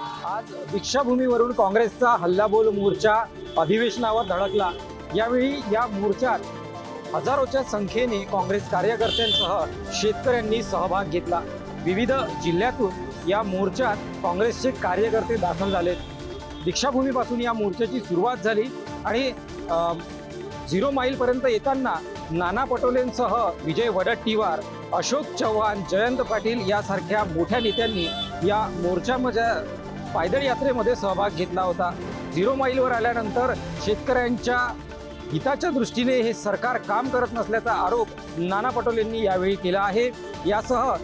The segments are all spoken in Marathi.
आज दीक्षाभूमीवरून काँग्रेसचा हल्लाबोल मोर्चा अधिवेशनावर धडकला। यावेळी या मोर्चात हजारोच्या संख्येने काँग्रेस कार्यकर्त्यांसह शेतकऱ्यांनी सहभाग घेतला। विविध जिल्ह्यातून या मोर्चात काँग्रेसचे कार्यकर्ते दाखल झालेत। दीक्षाभूमीपासून या मोर्चाची सुरुवात झाली आणि 0 माईलपर्यंत येताना नाना पटोलेंसह विजय वडेट्टीवार, अशोक चव्हाण, जयंत पाटील यासारख्या मोठ्या नेत्यांनी या मोर्चामध्ये पायदळ यात्रेमध्ये सहभाग घेतला होता। 0 माईलवर आल्यानंतर शेतकऱ्यांच्या हिताच्या दृष्टीने हे सरकार काम करत नसल्याचा आरोप नाना पटोलेंनी यावेळी केला आहे। यासह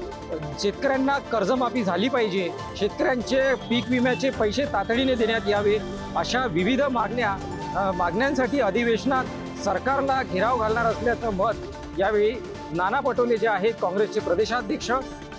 शेतकऱ्यांना कर्जमाफी झाली पाहिजे, शेतकऱ्यांचे पीक विम्याचे पैसे तातडीने देण्यात यावे, अशा विविध मागण्यांसाठी अधिवेशनात सरकारला घेराव घालणार असल्याचं मत यावेळी नाना पटोले जे आहेत काँग्रेसचे प्रदेशाध्यक्ष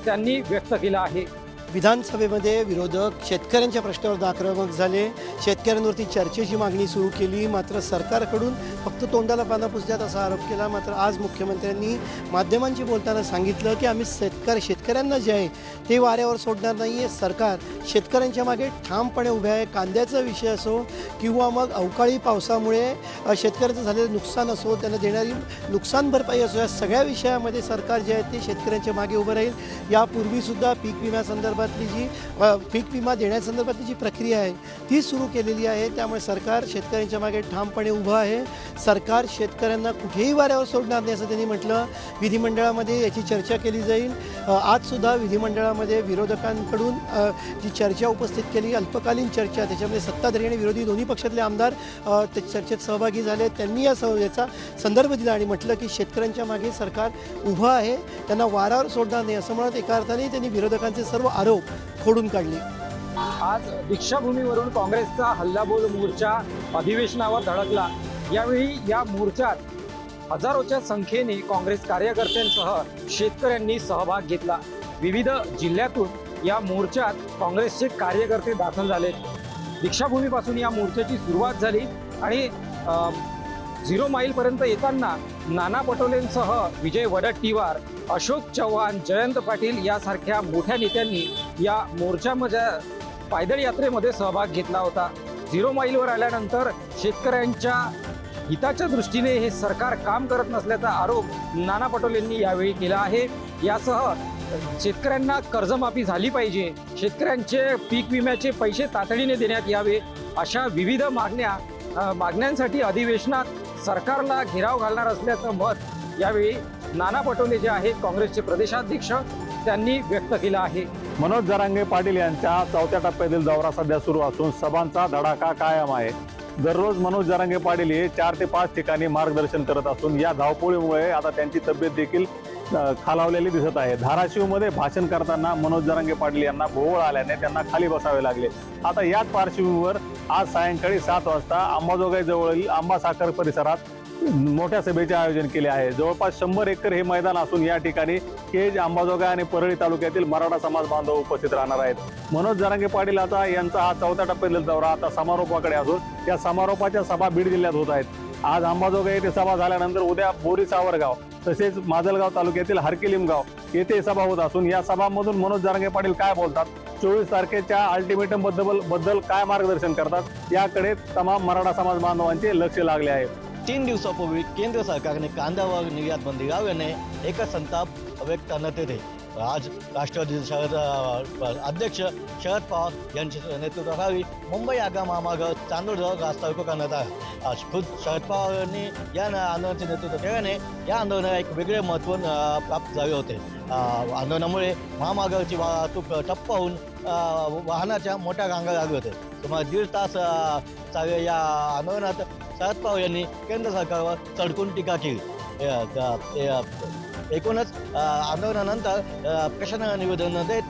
त्यांनी व्यक्त केलं आहे। विधानसभेमध्ये विरोधक शेतकऱ्यांच्या प्रश्नावर आक्रमक झाले, शेतकऱ्यांवरती चर्चेची मागणी सुरू केली, मात्र सरकारकडून फक्त तोंडाला पानं पुसतात असा आरोप केला। मात्र आज मुख्यमंत्र्यांनी माध्यमांशी बोलताना सांगितलं की आम्ही शेतकऱ्यांना जे आहे ते वाऱ्यावर सोडणार नाही आहे। सरकार शेतकऱ्यांच्या मागे ठामपणे उभे आहे। कांद्याचा विषय असो किंवा मग अवकाळी पावसामुळे शेतकऱ्यांचं झालेलं नुकसान असो, त्यांना देणारी नुकसान भरपाई असो, या सगळ्या विषयामध्ये सरकार जे आहे ते शेतकऱ्यांच्या मागे उभं राहील। यापूर्वीसुद्धा पीक विम्यासंदर्भातली जी पीक विमा देण्यासंदर्भातली जी प्रक्रिया आहे ती सुरू केलेली आहे। त्यामुळे सरकार शेतकऱ्यांच्या मागे ठामपणे उभं आहे। सरकार शेतकऱ्यांना कुठेही वाऱ्यावर सोडणार नाही असं त्यांनी म्हटलं। विधिमंडळामध्ये याची चर्चा केली जाईल। आजसुद्धा विधिमंडळामध्ये विरोधकांकडून जी चर्चा उपस्थित केली, अल्पकालीन चर्चा, त्याच्यामध्ये सत्ताधारी आणि विरोधी दोन्ही पक्षातले आमदार त्या चर्चेत सहभागी झाले। त्यांनी याचा संदर्भ दिला आणि म्हटलं की शेतकऱ्यांच्या मागे सरकार उभं आहे, त्यांना वाऱ्यावर सोडणार नाही असं म्हणत एका अर्थाने त्यांनी विरोधकांचे सर्व आरोप खोडून काढले। आज दीक्षाभूमीवरून काँग्रेसचा हल्लाबोल मोर्चा अधिवेशनावर धडकला। यावेळी या मोर्चात हजारोच्या संख्येने काँग्रेस कार्यकर्त्यांसह शेतकऱ्यांनी सहभाग घेतला। विविध जिल्ह्यातून या मोर्चात काँग्रेसचे कार्यकर्ते दाखल झालेत। दीक्षाभूमीपासून या मोर्चाची सुरुवात झाली आणि 0 माईलपर्यंत येताना नाना पटोलेंसह विजय वडेट्टीवार, अशोक चव्हाण, जयंत पाटील यासारख्या मोठ्या नेत्यांनी या मोर्चामध्ये पायदळ यात्रेमध्ये सहभाग घेतला होता। 0 माईलवर आल्यानंतर शेतकऱ्यांच्या हिताच्या दृष्टीने हे सरकार काम करत नसल्याचा आरोप नाना पटोलेंनी यावेळी केला आहे। यासह शेतकऱ्यांना कर्जमाफी झाली पाहिजे, शेतकऱ्यांचे पीक विम्याचे पैसे तातडीने देण्यात यावे, अशा विविध मागण्यांसाठी अधिवेशनात सरकारला घेराव घालणार असल्याचं मत यावेळी नाना पटोले जे आहेत काँग्रेसचे प्रदेशाध्यक्ष त्यांनी व्यक्त केलं आहे। मनोज जरांगे पाटील यांच्या 4थ्या टप्प्यातील दौरा सध्या सुरू असून सभांचा धडाका कायम आहे। दररोज मनोज जरांगे पाटील हे 4 ते 5 ठिकाणी मार्गदर्शन करत असून या धावपळीमुळे आता त्यांची तब्येत देखील खालावलेली दिसत आहे। धाराशिवमध्ये भाषण करताना मनोज जरांगे पाटील यांना भोवळ आल्याने त्यांना खाली बसावे लागले। आता याच पार्श्वभूमीवर आज सायंकाळी 7 वाजता अंबाजोगाई जवळील आंबासाखर परिसरात मोठ्या सभेचे आयोजन केले आहे। जवळपास 100 एकर हे मैदान असून या ठिकाणी केज, अंबाजोगाई आणि परळी तालुक्यातील मराठा समाज बांधव उपस्थित राहणार आहेत। मनोज जरांगे पाटील यांचा हा 4थ्या टप्प्यातील दौरा आता समारोपाकडे असून या समारोपाच्या सभा बीड जिल्ह्यात होत आहेत। आज अंबाजोगाई येथे सभा झाल्यानंतर उद्या बोरी सावरगाव तसेच माजलगाव तालुक्यातील हरकिलिमगाव येथे सभा होत असून या सभांमधून मनोज जरांगे पाटील काय बोलतात, 24 तारखेच्या अल्टिमेटम बद्दल काय मार्गदर्शन करतात, याकडे तमाम मराठा समाज बांधवांचे लक्ष लागले आहे। 3 दिवसापूर्वी केंद्र सरकारने कांद्यावर निर्यात बंदी लावल्याने एक संताप व्यक्त करण्यात येते। आज राष्ट्रवादी अध्यक्ष शरद पवार यांच्या नेतृत्वाखाली मुंबई आग्रा महामार्ग चांदोडजवळ रास्ता रोको करण्यात आला। आज खुद शरद पवार यांनी या आंदोलनाचे नेतृत्व केल्याने या आंदोलनाला एक वेगळे महत्त्व प्राप्त झाले होते। आंदोलनामुळे महामार्गावरची वाहतूक ठप्प होऊन वाहनाच्या मोठ्या रांगा लागल्या होत्या। सुमारे 1.5 तास चाललेल्या या आंदोलनात शरद पवार यांनी केंद्र सरकारवर सडकून टीका केली। एकूणच आंदोलनानंतर प्रशासनाला निवेदन देत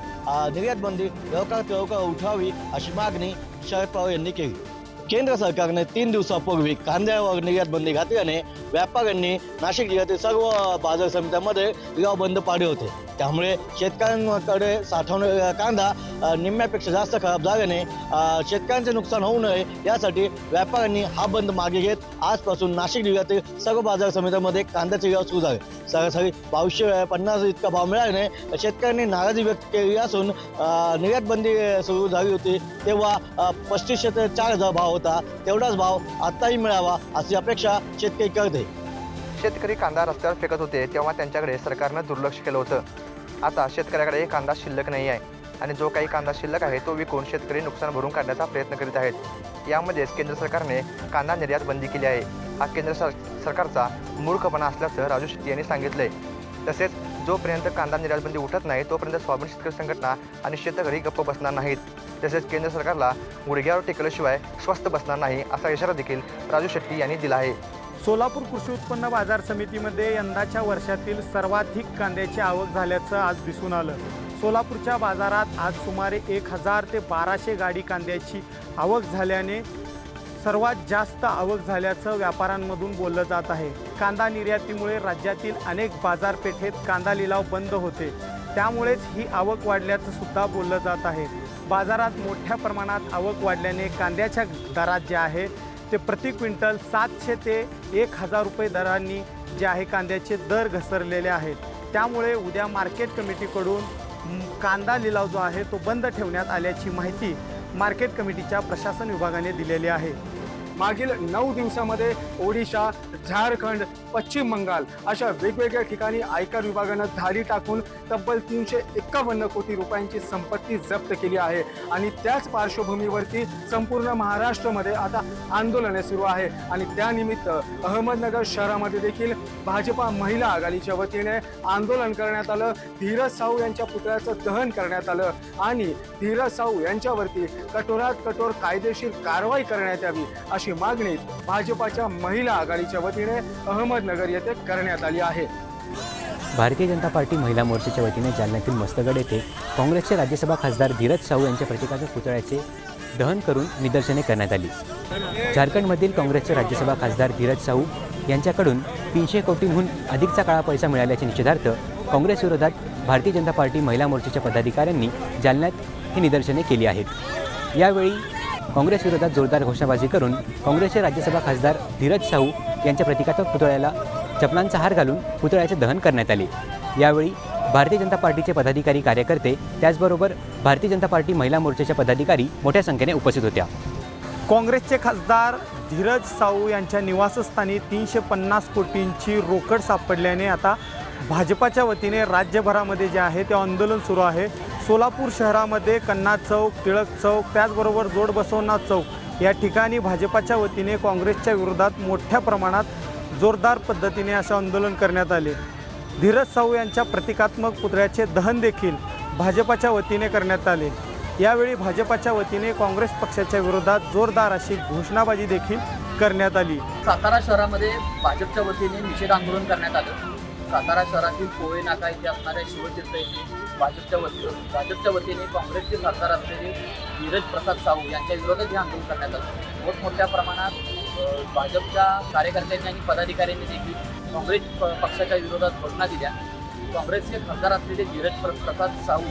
निर्यात बंदी लवकरात लवकर उठवावी अशी मागणी शरद पवार यांनी केली। केंद्र सरकारने 3 दिवसापूर्वी कांद्यावर निर्यात बंदी घातल्याने व्यापाऱ्यांनी नाशिक जिल्ह्यातील सर्व बाजार समित्यांमध्ये लिलाव बंद पाडले होते। त्यामुळे शेतकऱ्यांकडे साठवण कांदा निम्म्यापेक्षा जास्त खराब झाल्याने शेतकऱ्यांचे नुकसान होऊ नये यासाठी व्यापाऱ्यांनी हा बंद मागे घेत आजपासून नाशिक जिल्ह्यातील सर्व बाजार समित्यांमध्ये कांद्याचे व्यवहार सुरू झाले. सरासरी 250 इतका भाव मिळाल्याने शेतकऱ्यांनी नाराजी व्यक्त केली असून निर्यात बंदी सुरू झाली होती तेव्हा 3500 ते 4000 भाव होता. तेवढाच भाव आत्ताही मिळावा अशी अपेक्षा शेतकरी करते. शेतकरी कांदा रस्त्यावर फेकत होते तेव्हा त्यांच्याकडे सरकारनं दुर्लक्ष केलं होतं. आता शेतकऱ्याकडे कांदा शिल्लक नाही आहे आणि जो काही कांदा शिल्लक आहे तो विकून शेतकरी नुकसान भरून काढण्याचा प्रयत्न करीत आहेत. यामध्येच केंद्र सरकारने कांदा निर्यात बंदी केली आहे. हा केंद्र सरकारचा मूर्खपणा असल्याचं राजू शेट्टी यांनी सांगितलंय. तसेच जोपर्यंत कांदा निर्यात बंदी उठत नाही तोपर्यंत स्वाभिमान शेतकरी संघटना आणि शेतकरी गप्प बसणार नाहीत. तसेच केंद्र सरकारला गुडघ्यावर टेकल्याशिवाय स्वस्त बसणार नाही असा इशारा देखील राजू शेट्टी यांनी दिला आहे. सोलापूर कृषी उत्पन्न बाजार समितीमध्ये यंदाच्या वर्षातील सर्वाधिक कांद्याची आवक झाल्याचं आज दिसून आलं. सोलापूरच्या बाजारात आज सुमारे 1000 ते 1200 गाडी कांद्याची आवक झाल्याने सर्वात जास्त आवक झाल्याचं व्यापाऱ्यांमधून बोललं जात आहे. कांदा निर्यातीमुळे राज्यातील अनेक बाजारपेठेत कांदा लिलाव बंद होते, त्यामुळेच ही आवक वाढल्याचं सुद्धा बोललं जात आहे. बाजारात मोठ्या प्रमाणात आवक वाढल्याने कांद्याच्या दरात जे आहे ते प्रति क्विंटल 700 ते 1000 रुपये दरांनी जे आहे कांद्याचे दर घसरलेले आहेत. त्यामुळे उद्या मार्केट कमिटीकडून कांदा लिलाव जो आहे तो बंद ठेवण्यात आल्याची माहिती मार्केट कमिटीच्या प्रशासन विभागाने दिलेली आहे. मागील 9 दिवसामध्ये ओडिशा, झारखंड, पश्चिम बंगाल अशा वेगवेगळ्या ठिकाणी आयकर विभागानं धाडी टाकून तब्बल 351 कोटी रुपयांची संपत्ती जप्त केली आहे. आणि त्याच पार्श्वभूमीवरती संपूर्ण महाराष्ट्रामध्ये आता आंदोलने सुरू आहे. आणि त्यानिमित्त अहमदनगर शहरामध्ये देखील भाजपा महिला आघाडीच्या वतीने आंदोलन करण्यात आलं. धीरज साहू यांच्या पुतळ्याचं दहन करण्यात आलं आणि धीरज साहू यांच्यावरती कठोरात कठोर कायदेशीर कारवाई करण्यात यावी अशी मागणी भाजपाच्या महिला आघाडीच्या वतीने अहमदनगर येथे करण्यात आली आहे. भारतीय जनता पार्टी महिला मोर्चाच्या वतीने जालन्यातील मस्तगड येथे काँग्रेसचे राज्यसभा खासदार धीरज साहू यांच्या प्रतीकाच्या पुतळ्याचे दहन करून निदर्शने करण्यात आली. झारखंडमधील काँग्रेसचे राज्यसभा खासदार धीरज साहू यांच्याकडून 300 कोटींहून अधिकचा काळा पैसा मिळाल्याच्या निषेधार्थ काँग्रेस विरोधात भारतीय जनता पार्टी महिला मोर्चाच्या पदाधिकाऱ्यांनी जालन्यात ही निदर्शने केली आहेत. यावेळी काँग्रेस विरोधात जोरदार घोषणाबाजी करून काँग्रेसचे राज्यसभा खासदार धीरज साहू यांच्या प्रतीकाच्या पुतळ्याला चपलांचा हार घालून पुतळ्याचे दहन करण्यात आले. यावेळी भारतीय जनता पार्टीचे पदाधिकारी, कार्यकर्ते, त्याचबरोबर भारतीय जनता पार्टी महिला मोर्चाच्या पदाधिकारी मोठ्या संख्येने उपस्थित होत्या. काँग्रेसचे खासदार धीरज साहू यांच्या निवासस्थानी 350 कोटींची रोकड सापडल्याने आता भाजपाच्या वतीने राज्यभरामध्ये जे आहे ते आंदोलन सुरू आहे. सोलापूर शहरामध्ये कन्ना चौक, टिळक चौक, त्याचबरोबर जोडबसवनाथ चौक या ठिकाणी भाजपाच्या वतीने काँग्रेसच्या विरोधात मोठ्या प्रमाणात जोरदार पद्धतीने असे आंदोलन करण्यात आले. धीरज साहू यांच्या प्रतिकात्मक पुतळ्याचे दहन देखील भाजपाच्या वतीने करण्यात आले. यावेळी भाजपाच्या वतीने काँग्रेस पक्षाच्या विरोधात जोरदार अशी घोषणाबाजी देखील करण्यात आली. सातारा शहरामध्ये भाजपच्या वतीने निषेध आंदोलन करण्यात आलं. सातारा शहरातील पोळे नाका इथे असणाऱ्या शिवतीर्थ येथे भाजपच्या वतीने काँग्रेसचे खासदार असलेले धीरज प्रसाद साहू यांच्या विरोधात हे आंदोलन करण्यात आलं. मोठमोठ्या प्रमाणात भाजपच्या कार्यकर्त्यांनी आणि पदाधिकाऱ्यांनी देखील काँग्रेस पक्षाच्या विरोधात घोषणा दिल्या. काँग्रेसचे खासदार असलेले धीरज प्रसाद साहू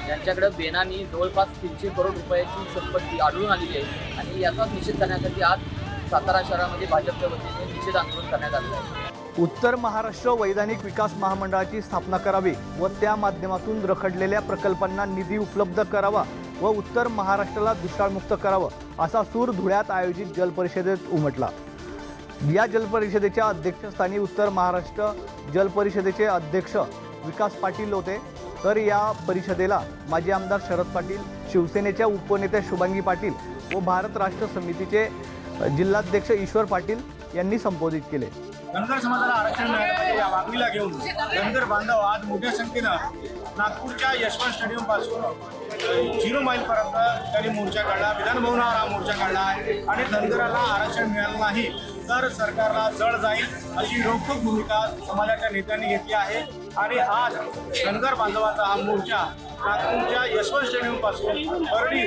यांच्याकडे बेनामी जवळपास 300 करोड रुपयाची संपत्ती आढळून आलेली आहे आणि याचा निषेध करण्यासाठी आज सातारा शहरामध्ये भाजपच्या वतीने निषेध आंदोलन करण्यात आलेलं आहे. उत्तर महाराष्ट्र वैधानिक विकास महामंडळाची स्थापना करावी व त्या माध्यमातून रखडलेल्या प्रकल्पांना निधी उपलब्ध करावा व उत्तर महाराष्ट्राला दुष्काळमुक्त करावं असा सूर धुळ्यात आयोजित जलपरिषदेत उमटला. या जलपरिषदेच्या अध्यक्षस्थानी उत्तर महाराष्ट्र जलपरिषदेचे अध्यक्ष विकास पाटील होते. तर या परिषदेला माजी आमदार शरद पाटील, शिवसेनेच्या उपनेत्या शुभांगी पाटील व भारत राष्ट्र समितीचे जिल्हाध्यक्ष ईश्वर पाटील यांनी संबोधित केले. धनगर समाजाला आरक्षण मिळाल्यापासून या मागणीला घेऊन धनगर बांधव आज मोठ्या संख्येनं नागपूरच्या यशवंत स्टेडियम पासून 0 माईलपर्यंत त्यांनी मोर्चा काढला. विधानभवनावर हा मोर्चा काढला आणि धनगराला आरक्षण मिळालं नाही तर सरकारला जळ जाईल अशी रोखठोक भूमिका समाजाच्या नेत्यांनी घेतली आहे. आणि आज धनगर बांधवाचा हा मोर्चा नागपूरच्या यशवंत स्टेडियम पासून बर्डी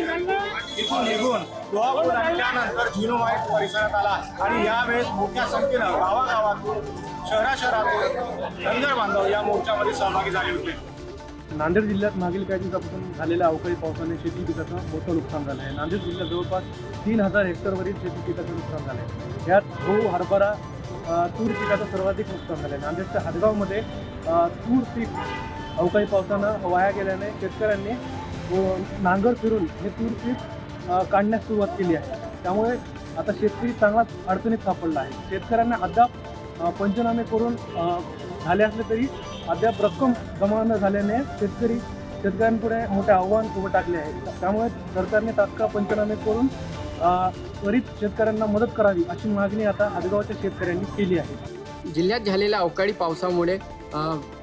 इथून निघून दोहापूर आणि त्यानंतर 0 माईल परिसरात आला. आणि यावेळेस मोठ्या संख्येनं गावागावातून शहरातून धनगर बांधव या मोर्चामध्ये सहभागी झाले होते. नांदेड जिल्ह्यात मागील काही दिवसापासून झालेल्या अवकाळी पावसाने शेती पिकाचं मोठं नुकसान झालं आहे. नांदेड जिल्ह्यात जवळपास 3000 हेक्टरवरील शेती पिकाचं नुकसान झालं आहे. यात गहू, हरभरा, तूर पिकाचं सर्वाधिक नुकसान झालं आहे. नांदेडच्या हदगावमध्ये तूर पीक अवकाळी पावसानं वाया गेल्याने शेतकऱ्यांनी नांगर फिरून हे तूर पीक काढण्यास सुरुवात केली आहे. त्यामुळे आता शेतकरी चांगलाच अडचणीत सापडला आहे. शेतकऱ्यांना अद्याप पंचनामे करून झाले असले तरी अद्याप रक्कम जमा न झाल्याने शेतकऱ्यांपुढे मोठे आव्हान उभं टाकले आहे. त्यामुळे सरकारने तात्काळ पंचनामे करून त्वरित शेतकऱ्यांना मदत करावी अशी मागणी आता हदगावच्या शेतकऱ्यांनी केली आहे. जिल्ह्यात झालेल्या अवकाळी पावसामुळे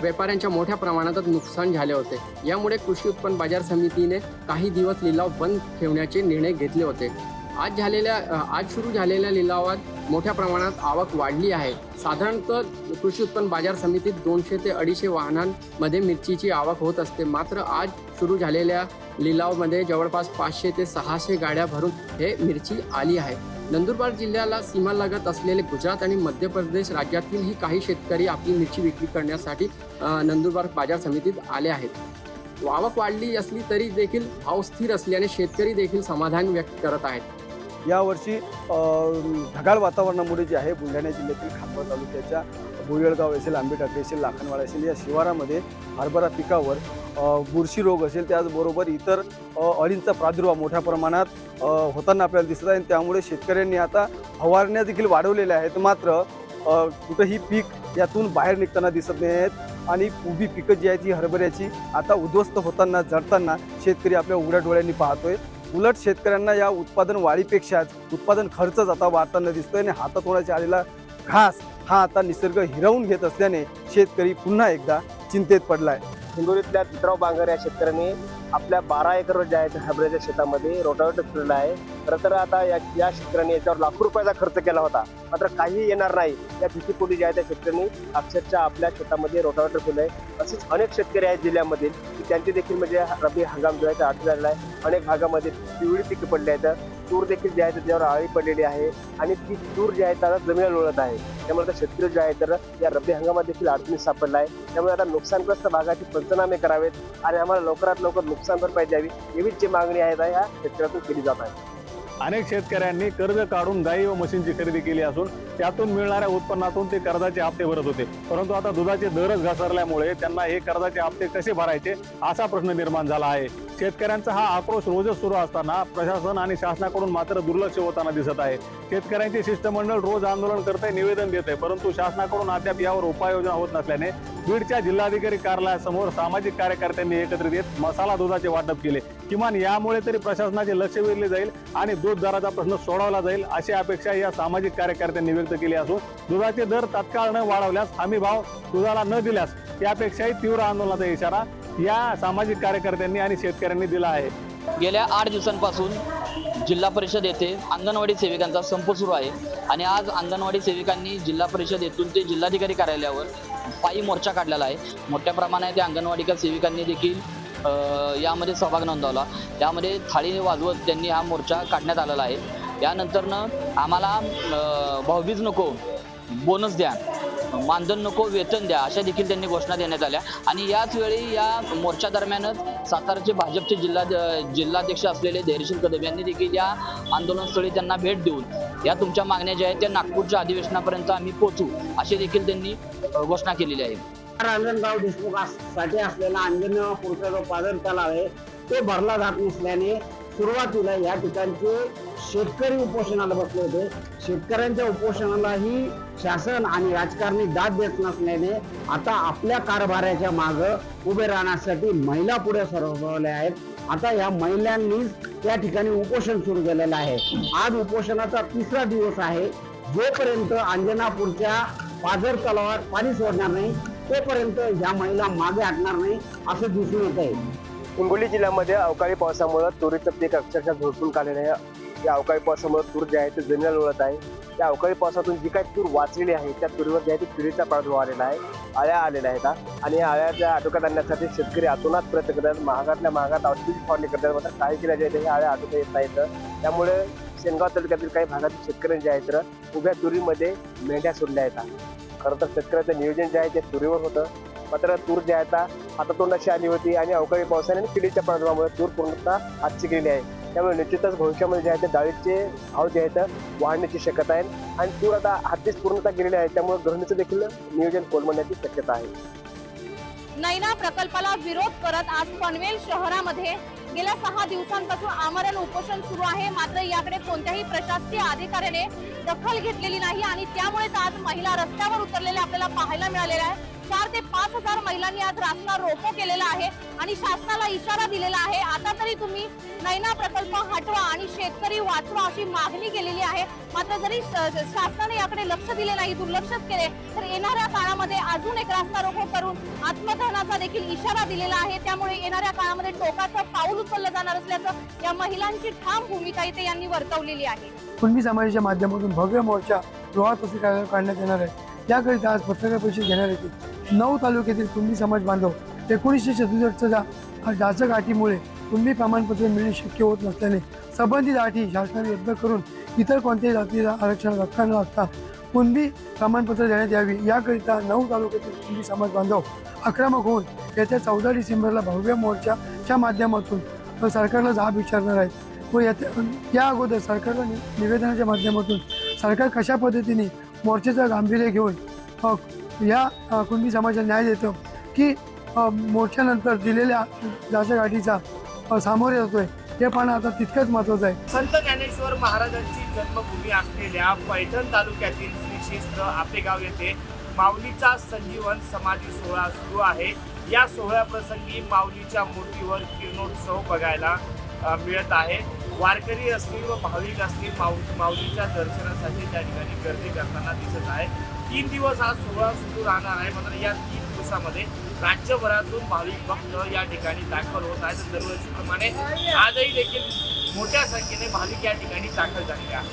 व्यापाऱ्यांच्या मोठ्या प्रमाणात नुकसान झाले होते. यामुळे कृषी उत्पन्न बाजार समितीने काही दिवस लिलाव बंद ठेवण्याचे निर्णय घेतले होते. आज सुरू झालेल्या लिलावात मोठ्या प्रमाणात आवक वाढली आहे. साधारणतः कृषी उत्पन्न बाजार समितीत 200 ते 250 वाहनांमध्ये मिरचीची आवक होत असते. मात्र आज सुरू झालेल्या लिलावामध्ये जवळपास 500 ते 600 गाड्या भरून हे मिरची आली आहे. नंदुरबार जिल्ह्याला सीमालगत असलेले गुजरात आणि मध्य प्रदेश राज्यातीलही काही शेतकरी आपली मिरची विक्री करण्यासाठी नंदुरबार बाजार समितीत आले आहेत. आवक वाढली असली तरी देखील भाव स्थिर असल्याने शेतकरी देखील समाधान व्यक्त करत आहेत. यावर्षी ढगाळ वातावरणामुळे जे आहे बुलढाणा जिल्ह्यातील खामगाव तालुक्याच्या भुईगळगाव असेल, आंबेटाकळी असेल, लाखनवाडा असेल या शिवारामध्ये हरभरा पिकावर बुरशी रोग असेल, त्याचबरोबर इतर अळींचा प्रादुर्भाव मोठ्या प्रमाणात होताना आपल्याला दिसत आहे. त्यामुळे शेतकऱ्यांनी आता फवारण्या देखील वाढवलेल्या आहेत. मात्र कुठंही पीक यातून बाहेर निघताना दिसत नाही आहेत आणि उभी पिकं जी आहेत ही हरभऱ्याची आता उद्ध्वस्त होताना, जळताना शेतकरी आपल्या उघड्या डोळ्यांनी पाहतोय. उलट शेतकऱ्यांना या उत्पादन वाढीपेक्षाच उत्पादन खर्चच आता वाढताना दिसतोय आणि हातात होण्याचा आलेला घास हा आता निसर्ग हिरावून घेत असल्याने शेतकरी पुन्हा एकदा चिंतेत पडलाय. हिंगोलीतल्या चित्राव बांगर या शेतकऱ्यांनी आपल्या 12 एकर ज्या आहेत हरभऱ्याच्या शेतामध्ये रोटावेटर फिरला आहे. खरं तर आता या शेतकऱ्यांनी याच्यावर लाखो रुपयाचा खर्च केला होता, मात्र काही येणार नाही या भीतीपोटी ज्या आहेत त्या शेतकऱ्यांनी अक्षरशः आपल्या शेतामध्ये रोटावेटर फिरलं आहे. असेच अनेक शेतकरी आहेत जिल्ह्यामध्ये की त्यांचे देखील म्हणजे रब्बी हंगाम जो आहे तो आटला झालेला आहे. अनेक भागामध्ये पिवळी पिके पडली आहेत, तूर देखील जे आहे त्याच्यावर आळी पडलेली आहे आणि ती तूर जी आहे त्याला जमिनीला लोळत आहे. त्यामुळे आता शेतकरी जे आहे तर या रब्बी हंगामात देखील अडचणीत सापडला आहे. त्यामुळे आता नुकसानग्रस्त भागाचे पंचनामे करावेत आणि आम्हाला लवकरात लवकर नुकसान भरपाई द्यावी एवढीच जी मागणी आहे या शेतकऱ्यातून केली जात आहे. अनेक शेतकऱ्यांनी कर्ज काढून गाई व म्हशींची खरेदी केली असून त्यातून मिळणाऱ्या उत्पन्नातून ते कर्जाचे हप्ते भरत होते. परंतु आता दुधाचे दरच घसरल्यामुळे त्यांना हे कर्जाचे हप्ते कसे भरायचे असा प्रश्न निर्माण झाला आहे. शेतकऱ्यांचा हा आक्रोश रोजच सुरू असताना प्रशासन आणि शासनाकडून मात्र दुर्लक्ष होताना दिसत आहे. शेतकऱ्यांचे शिष्टमंडळ रोज आंदोलन करते, निवेदन देते, परंतु शासनाकडून अद्याप यावर उपाययोजना होत नसल्याने बीडच्या जिल्हाधिकारी कार्यालयासमोर सामाजिक कार्यकर्त्यांनी एकत्रित येत मसाला दुधाचे वाटप केले. किमान यामुळे तरी प्रशासनाचे लक्ष वेधले जाईल आणि दूध दराचा प्रश्न सोडवला जाईल अशी अपेक्षा या सामाजिक कार्यकर्त्यांनी व्यक्त केली असून दुधाचे दर तात्काळ न वाढवल्यास, हमी भाव दुधाला न दिल्यास यापेक्षाही तीव्र आंदोलनाचा इशारा या सामाजिक कार्यकर्त्यांनी आणि शेतकऱ्यांनी दिला आहे. गेल्या 8 दिवसांपासून जिल्हा परिषद येथे अंगणवाडी सेविकांचा संप सुरू आहे आणि आज अंगणवाडी सेविकांनी जिल्हा परिषद येथून ते जिल्हाधिकारी कार्यालयावर पायी मोर्चा काढलेला आहे. मोठ्या प्रमाणात त्या अंगणवाडी सेविकांनी देखील यामध्ये सहभाग नोंदवला. त्यामध्ये थाळी वाजवत त्यांनी हा मोर्चा काढण्यात आलेला आहे. यानंतरनं आम्हाला भाऊबीज नको, बोनस द्या, मानधन नको, वेतन द्या अशा देखील त्यांनी घोषणा देण्यात आल्या. आणि याच वेळी या मोर्चा दरम्यानच साताराचे भाजपचे जिल्हाध्यक्ष असलेले धैर्यशील कदम यांनी देखील या आंदोलनस्थळी त्यांना भेट देऊन या तुमच्या मागण्या ज्या आहेत त्या नागपूरच्या अधिवेशनापर्यंत आम्ही पोहोचू अशी देखील त्यांनी घोषणा केलेली आहे. रांजणगाव देशमुखासाठी असलेला अंजनपूरचा जो पाझर तलाव आहे ते भरला जात नसल्याने सुरुवातीला या ठिकाणचे शेतकरी उपोषणाला बसले होते. शेतकऱ्यांच्या उपोषणालाही शासन आणि राजकारणी दाद देत नसल्याने आता आपल्या कारभाराच्या मागं उभे राहण्यासाठी महिला पुढे सरसावल्या आहेत. आता या महिलांनीच या ठिकाणी उपोषण सुरू केलेलं आहे. आज उपोषणाचा 3रा दिवस आहे. जोपर्यंत अंजनापूरच्या पाझर तलावात पाणी सोडणार नाही तोपर्यंत या महिला मागे हटणार नाही असं दिसून येत आहे. हिंगोली जिल्ह्यामध्ये अवकाळी पावसामुळे तुरीचं पीक अक्षरशः झोडपून काढलेलं आहे. या अवकाळी पावसामुळे तूर जे आहे ते जमिनीला लोळत आहे. त्या अवकाळी पावसातून जी काही तूर वाचलेली आहे त्या तुरीवर जे आहे ते किडीचा प्रादुर्भाव आलेला आहे, आळ्या आलेल्या आहेत आणि या आळ्याच्या आटोक्यात आणण्यासाठी शेतकरी आतोनात प्रयत्न करतात. महागातल्या महागात औषधी फवारणी करतात, मात्र काही केल्या जे आहे आळ्या आटोक्यात येत नाहीत. त्यामुळे शेनगाव तालुक्यातील काही भागातील शेतकरी जे आहेत तर उभ्या तुरीमध्ये मेंढ्या सोडल्या आहेत. खरं तर शेतकऱ्याचं नियोजन जे आहे ते तुरीवर होतं. मात्र तूर जी आहे आता हातातोंडाशी आली होती आणि अवकाळी पावसाने आणि किडीच्या प्रादुर्भावामुळे तूर पूर्णतः हातची गेली आहे. त्यामुळे निश्चितच भविष्यामध्ये जे आहे ते डाळीचे भाव जे आहेत वाढण्याची शक्यता आहे आणि तूर आता हातीच पूर्णतः गेलेली आहे. त्यामुळे गृहिणीचं देखील नियोजन कोलमडण्याची शक्यता आहे. नैना प्रकल्पाला विरोध करत आज पनवेल शहरामध्ये गेल्या 6 दिवसांपासून आमरण उपोषण सुरू आहे. मात्र याकडे कोणत्याही प्रशासकीय अधिकाऱ्याने दखल घेतलेली नाही आणि त्यामुळेच आज महिला रस्त्यावर उतरलेल्या आपल्याला पाहायला मिळालेल्या आहे. 4 ते 5 हजार महिलांनी आज रास्ता रोको केलेला आहे आणि शासनाला इशारा दिलेला आहे, आता तरी तुम्ही नैना प्रकल्प हटवा आणि शेतकरी वाचवा अशी मागणी केलेली आहे. मात्र जरी शासनाने याकडे लक्ष दिले नाही, दुर्लक्षित केले, तर येणाऱ्या काळामध्ये अजून एक रास्ता रोको करून आत्मदहनाचा देखील इशारा दिलेला आहे. त्यामुळे येणाऱ्या काळामध्ये टोकाचं पाऊल उचललं जाणार असल्याचं या महिलांची ठाम भूमिका इथे यांनी वर्तवलेली आहे. कुणबी समाजाच्या माध्यमातून भव्य मोर्चा रोहा तहसील काढण्यात येणार आहे. त्याकरिता आज पत्रकार परिषद घेणार येते. 9 तालुक्यातील कुणबी समाज बांधव 1967च्या जाचक अटीमुळे कुणबी प्रमाणपत्र मिळणे शक्य होत नसल्याने संबंधित अटी शासनाने रद्द करून इतर कोणत्याही जातीला आरक्षण धक्का न लागता कुणबी प्रमाणपत्र देण्यात यावी, याकरिता 9 तालुक्यातील कुणबी समाज बांधव आक्रमक होऊन येत्या 14 डिसेंबरला भव्य मोर्चाच्या माध्यमातून सरकारला जाब विचारणार आहेत व या अगोदर सरकारला निवेदनाच्या माध्यमातून सरकार कशा पद्धतीने मोर्चाचं गांभीर्य घेऊन या कुणबी समाजाला न्याय देतो की मोर्चानंतर दिलेल्या जाचक अटीचा सामोरे जातोय हे पाहणं आता तितकंच महत्त्वाचं आहे. संत ज्ञानेश्वर महाराजांची जन्मभूमी असलेल्या पैठण तालुक्यातील श्री क्षेत्र आपेगाव येथे माऊलीचा संजीवन समाधी सोहळा सुरू आहे. या सोहळ्याप्रसंगी माऊलीच्या मूर्तीवर किरणोत्सव बघायला मिळत आहे. वारकरी असतील व भाविक असतील माऊलीच्या दर्शनासाठी त्या ठिकाणी गर्दी करताना दिसत आहे. 3 दिवस हा सोहळा सुरू राहणार आहे. मात्र या 3 दिवसामध्ये राज्यभरातून भाविक भक्त या ठिकाणी दाखल होत आहेत. दरवर्षीप्रमाणे आजही देखील मोठ्या संख्येने भाविक या ठिकाणी दाखल झाले आहेत.